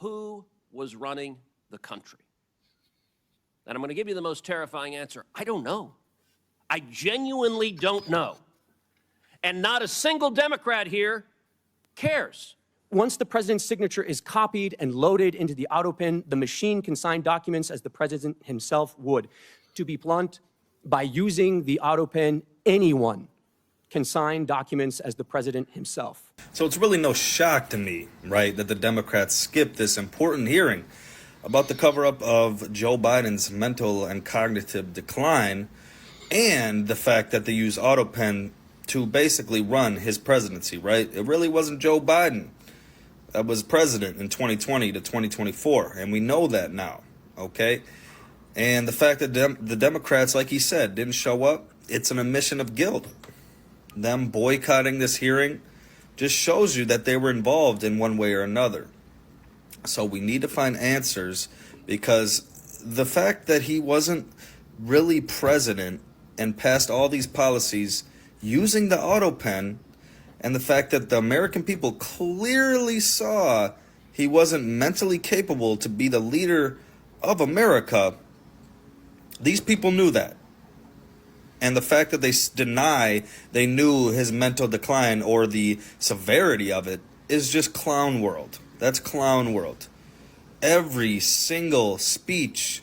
Who was running the country? And I'm going to give you the most terrifying answer. I don't know. I genuinely don't know. And not a single Democrat here cares. Once the president's signature is copied and loaded into the Autopen, the machine can sign documents as the president himself would. To be blunt, by using the Autopen, anyone can sign documents as the president himself. So it's really no shock to me, right, that the Democrats skipped this important hearing about the cover-up of Joe Biden's mental and cognitive decline and the fact that they use Autopen to basically run his presidency, right? It really wasn't Joe Biden that was president in 2020 to 2024, and we know that now, okay? And the fact that the Democrats, like he said, didn't show up, it's an admission of guilt. Them boycotting this hearing just shows you that they were involved in one way or another. So we need to find answers, because the fact that he wasn't really president and passed all these policies using the Autopen, and the fact that the American people clearly saw he wasn't mentally capable to be the leader of America, these people knew that. And the fact that they deny they knew his mental decline or the severity of it is just clown world. That's clown world. Every single speech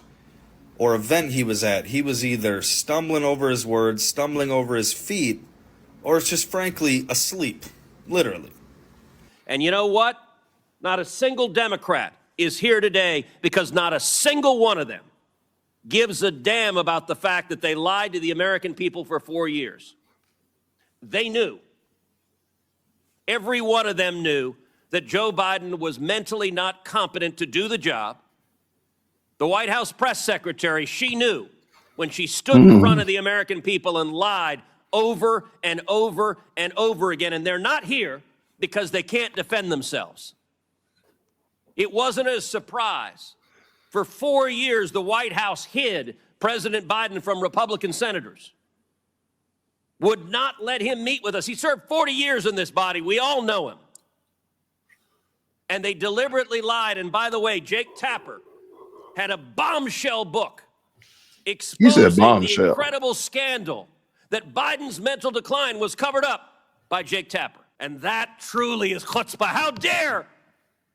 or event he was at, he was either stumbling over his words, stumbling over his feet, or it's just frankly asleep, literally. And you know what? Not a single Democrat is here today because not a single one of them gives a damn about the fact that they lied to the American people for 4 years. They knew. Every one of them knew that Joe Biden was mentally not competent to do the job. The White House press secretary, she knew when she stood in front of the American people and lied over and over and over again, and they're not here because they can't defend themselves. It wasn't a surprise. For 4 years, the White House hid President Biden from Republican senators, would not let him meet with us. He served 40 years in this body. We all know him. And they deliberately lied. And by the way, Jake Tapper had a bombshell book exposing the incredible scandal that Biden's mental decline was covered up by Jake Tapper. And that truly is chutzpah. How dare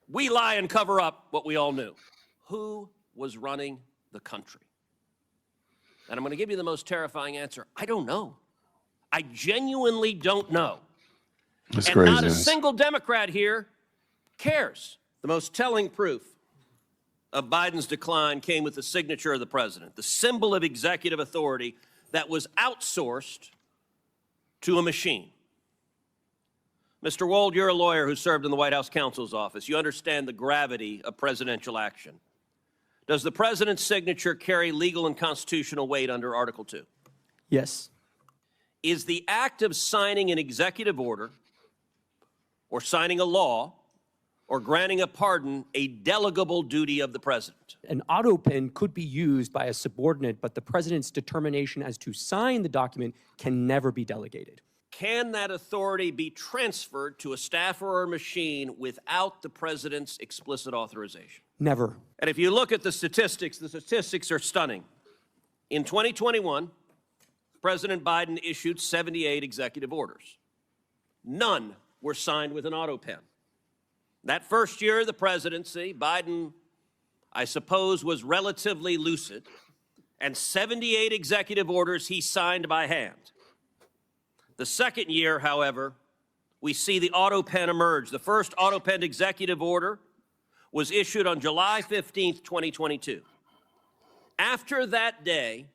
we lie and cover up what we all knew? Who was running the country? And I'm going to give you the most terrifying answer. I don't know. I genuinely don't know. That's and crazy. Not a single Democrat here cares. The most telling proof of Biden's decline came with the signature of the president, the symbol of executive authority that was outsourced to a machine. Mr. Wold, you're a lawyer who served in the White House counsel's office. You understand the gravity of presidential action. Does the president's signature carry legal and constitutional weight under Article 2? Yes. Is the act of signing an executive order or signing a law or granting a pardon a delegable duty of the president? An Autopen could be used by a subordinate, but the president's determination as to sign the document can never be delegated. Can that authority be transferred to a staffer or a machine without the president's explicit authorization? Never. And if you look at the statistics are stunning. In 2021, President Biden issued 78 executive orders. None were signed with an Autopen. That first year of the presidency, Biden, I suppose, was relatively lucid, and 78 executive orders he signed by hand. The second year, however, we see the Autopen emerge. The first Autopen executive order was issued on July 15th, 2022. After that day,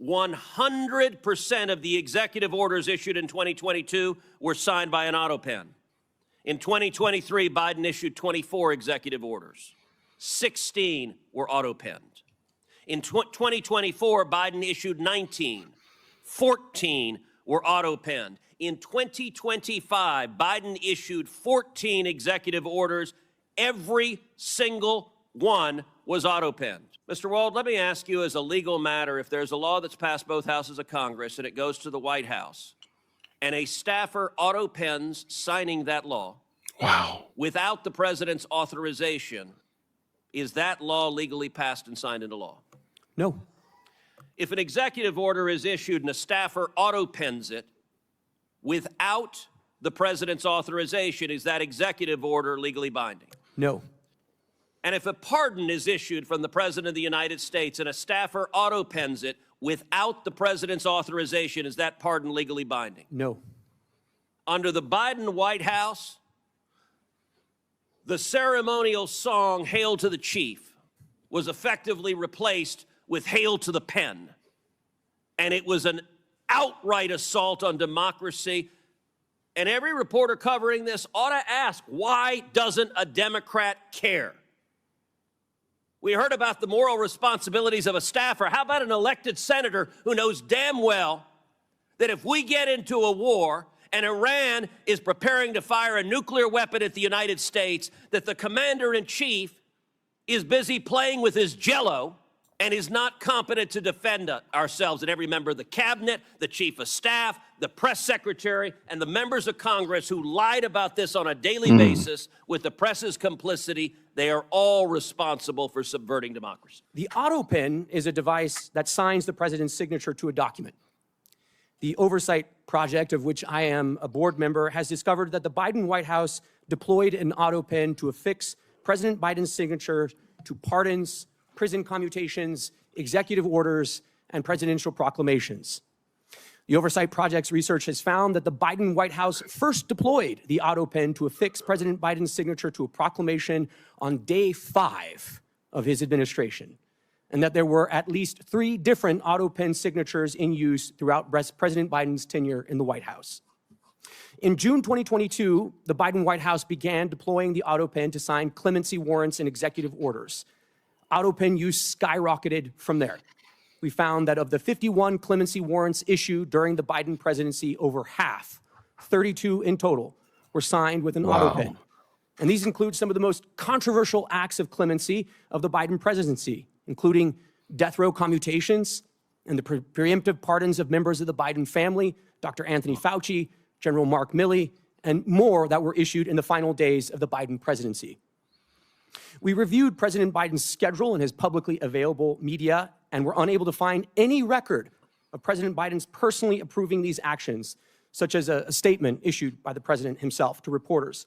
100% of the executive orders issued in 2022 were signed by an Autopen. In 2023, Biden issued 24 executive orders. 16 were Autopenned. In 2024, Biden issued 19. 14 were Autopenned. In 2025, Biden issued 14 executive orders. Every single one was Autopenned. Mr. Wald, let me ask you as a legal matter, if there's a law that's passed both houses of Congress and it goes to the White House, and a staffer Autopens signing that law, Wow. without the president's authorization, is that law legally passed and signed into law? No. If an executive order is issued and a staffer auto-pens it without the president's authorization, is that executive order legally binding? No. And if a pardon is issued from the President of the United States and a staffer auto-pens it without the president's authorization, is that pardon legally binding? No. Under the Biden White House, the ceremonial song, Hail to the Chief, was effectively replaced with Hail to the Pen. And it was an outright assault on democracy. And every reporter covering this ought to ask, why doesn't a Democrat care? We heard about the moral responsibilities of a staffer. How about an elected senator who knows damn well that if we get into a war and Iran is preparing to fire a nuclear weapon at the United States, that the commander-in-chief is busy playing with his jello and is not competent to defend ourselves? And every member of the cabinet, the chief of staff, the press secretary, and the members of Congress who lied about this on a daily basis with the press's complicity, they are all responsible for subverting democracy. The Autopen is a device that signs the president's signature to a document. The Oversight Project, of which I am a board member, has discovered that the Biden White House deployed an Autopen to affix President Biden's signature to pardons, prison commutations, executive orders, and presidential proclamations. The Oversight Project's research has found that the Biden White House first deployed the Autopen to affix President Biden's signature to a proclamation on day 5 of his administration, and that there were at least 3 different Autopen signatures in use throughout President Biden's tenure in the White House. In June 2022, the Biden White House began deploying the Autopen to sign clemency warrants and executive orders. Autopen use skyrocketed from there. We found that of the 51 clemency warrants issued during the Biden presidency, over half, 32 in total, were signed with an Autopen. And these include some of the most controversial acts of clemency of the Biden presidency, including death row commutations and the preemptive pardons of members of the Biden family, Dr. Anthony Fauci, General Mark Milley, and more that were issued in the final days of the Biden presidency. We reviewed President Biden's schedule in his publicly available media and were unable to find any record of President Biden's personally approving these actions, such as a statement issued by the president himself to reporters.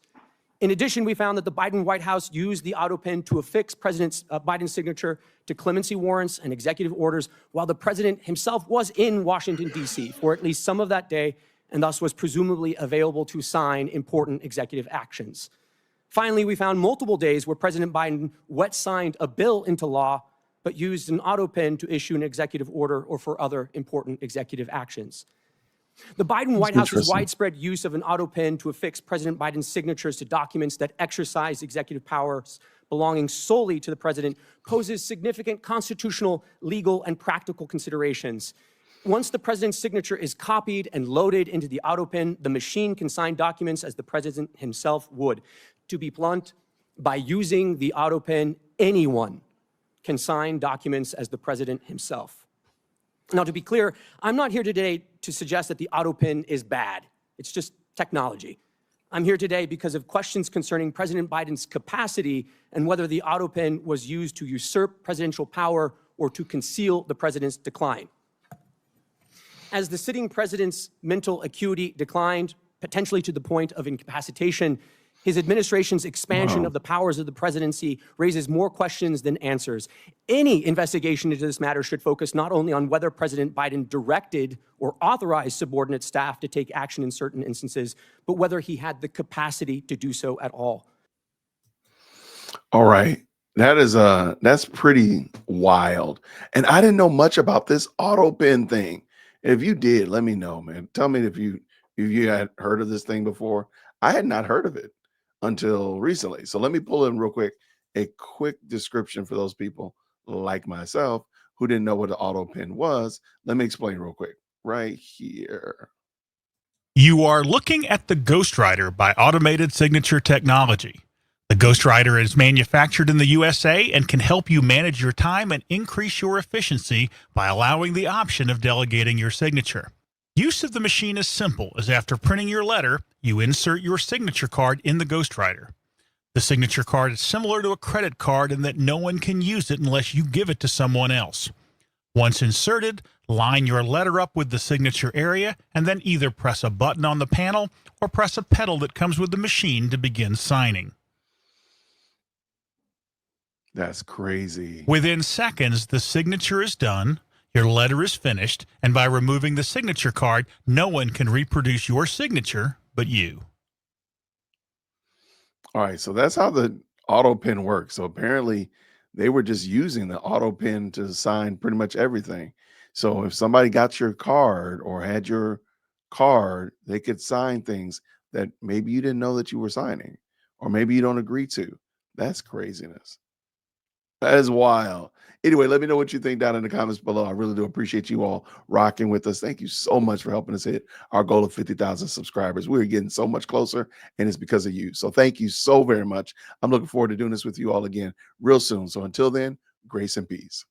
In addition, we found that the Biden White House used the Autopen to affix President Biden's signature to clemency warrants and executive orders while the president himself was in Washington, D.C. for at least some of that day, and thus was presumably available to sign important executive actions. Finally, we found multiple days where President Biden wet-signed a bill into law, but used an Autopen to issue an executive order or for other important executive actions. The Biden White House's widespread use of an Autopen to affix President Biden's signatures to documents that exercise executive powers belonging solely to the president poses significant constitutional, legal, and practical considerations. Once the president's signature is copied and loaded into the Autopen, the machine can sign documents as the president himself would. To be blunt, by using the Autopen, anyone can sign documents as the president himself. Now, to be clear, I'm not here today to suggest that the Autopen is bad. It's just technology. I'm here today because of questions concerning President Biden's capacity and whether the Autopen was used to usurp presidential power or to conceal the president's decline. As the sitting president's mental acuity declined, potentially to the point of incapacitation, his administration's expansion of the powers of the presidency raises more questions than answers. Any investigation into this matter should focus not only on whether President Biden directed or authorized subordinate staff to take action in certain instances, but whether he had the capacity to do so at all. All right. That's pretty wild. And I didn't know much about this Autopen thing. If you did, let me know, man. Tell me if you had heard of this thing before. I had not heard of it until recently. So let me pull in real quick a quick description for those people like myself who didn't know what the Autopen was. Let me explain real quick right here. You are looking at the Ghostwriter by Automated Signature Technology. The Ghostwriter is manufactured in the USA and can help you manage your time and increase your efficiency by allowing the option of delegating your signature. Use of the machine is simple, as after printing your letter, you insert your signature card in the ghostwriter. The signature card is similar to a credit card in that no one can use it unless you give it to someone else. Once inserted, line your letter up with the signature area and then either press a button on the panel or press a pedal that comes with the machine to begin signing. That's crazy. Within seconds, the signature is done, your letter is finished, and by removing the signature card, no one can reproduce your signature but you. All right, so that's how the auto pen works. So apparently they were just using the auto pen to sign pretty much everything. So if somebody got your card or had your card, they could sign things that maybe you didn't know that you were signing, or maybe you don't agree to. That's craziness. That is wild. Anyway, let me know what you think down in the comments below. I really do appreciate you all rocking with us. Thank you so much for helping us hit our goal of 50,000 subscribers. We're getting so much closer, and it's because of you. So thank you so very much. I'm looking forward to doing this with you all again real soon. So until then, grace and peace.